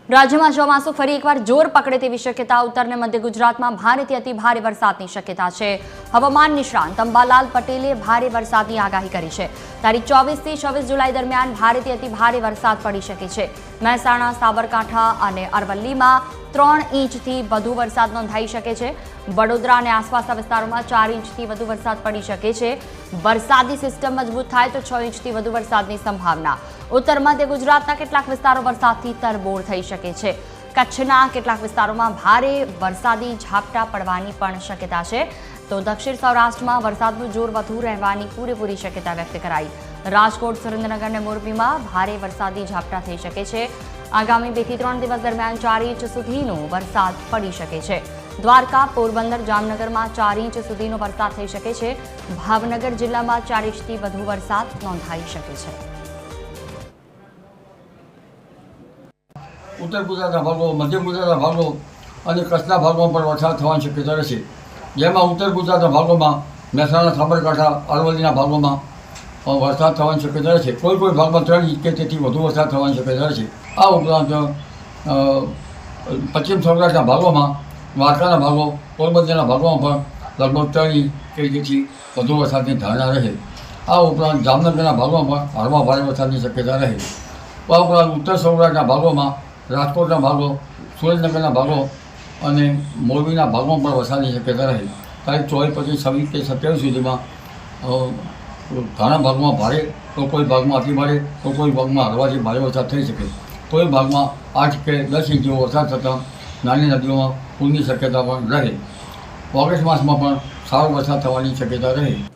રાજ્યમાં ચોમાસું ફરી એકવાર જોર પકડે તેવી શક્યતા. ઉત્તર અને મધ્ય ગુજરાતમાં ભારેથી અતિ ભારે વરસાદની શક્યતા છે. હવામાન નિષ્ણાંત અંબાલાલ પટેલે ભારે વરસાદની આગાહી કરી છે. તારીખ 24 થી 26 જુલાઈ દરમિયાન ભારેથી અતિ ભારે વરસાદ પડી શકે છે. મહેસાણા, સાબરકાંઠા અને અરવલ્લીમાં 3 ઇંચથી વધુ વરસાદ નોંધાઈ શકે છે. વડોદરા અને આસપાસના વિસ્તારોમાં 4 ઇંચથી વધુ વરસાદ પડી શકે છે. વરસાદી સિસ્ટમ મજબૂત થાય તો 6 ઇંચથી વધુ વરસાદની સંભાવના. ઉત્તર મધ્ય ગુજરાતના કેટલાક વિસ્તારો વરસાદથી તરબોળ થઈ શકે છે. કચ્છના કેટલાક વિસ્તારોમાં ભારે વરસાદી ઝાપટા પડવાની પણ શક્યતા છે. તો દક્ષિણ સૌરાષ્ટ્રમાં વરસાદનું જોર વધુ રહેવાની પૂરેપૂરી શક્યતા વ્યક્ત કરાઈ. રાજકોટ, સુરેન્દ્રનગર અને મોરબીમાં ભારે વરસાદી ઝાપટા થઈ શકે છે. આગામી 2 થી 3 દિવસ દરમિયાન 4 ઇંચ સુધીનો વરસાદ પડી શકે છે. દ્વારકા, પોરબંદર, જામનગરમાં 4 ઇંચ સુધીનો વરસાદ થઈ શકે છે. ભાવનગર જિલ્લામાં 4 ઇંચથી વધુ વરસાદ નોંધાઈ શકે છે. ઉત્તર ગુજરાતના ભાગો, મધ્ય ગુજરાતના ભાગો અને કચ્છના ભાગોમાં પણ વરસાદ થવાની શક્યતા રહેશે. જેમાં ઉત્તર ગુજરાતના ભાગોમાં મહેસાણા, સાબરકાંઠા, અરવલ્લીના ભાગોમાં વરસાદ થવાની શક્યતા રહેશે. કોઈ ભાગમાં 3 ઇંચ કે તેથી વધુ વરસાદ થવાની શક્યતા રહેશે. આ ઉપરાંત પશ્ચિમ સૌરાષ્ટ્રના ભાગોમાં, દ્વારકાના ભાગો, પોરબંદરના ભાગોમાં પણ લગભગ 3 ઇંચ કે તેથી વધુ વરસાદની ધારણા રહે. આ ઉપરાંત જામનગરના ભાગોમાં પણ હળવા ભારે વરસાદની શક્યતા રહે. આ ઉપરાંત ઉત્તર સૌરાષ્ટ્રના ભાગોમાં, રાજકોટના ભાગો, સુરેન્દ્રનગરના ભાગો અને મોરબીના ભાગોમાં પણ વરસાદની શક્યતા રહે. તારીખ 24, 25, 26 કે 27 સુધીમાં ઘણા ભાગમાં ભારે, તો કોઈ ભાગમાં અતિ ભારે, તો કોઈ ભાગમાં હળવાથી ભારે વરસાદ થઈ શકે. કોઈ ભાગમાં 8 કે 10 ઇંચ જેવો વરસાદ થતાં નાની નદીઓમાં પૂરની શક્યતા પણ રહે. ઓગસ્ટ માસમાં પણ સારો વરસાદ થવાની શક્યતા રહે.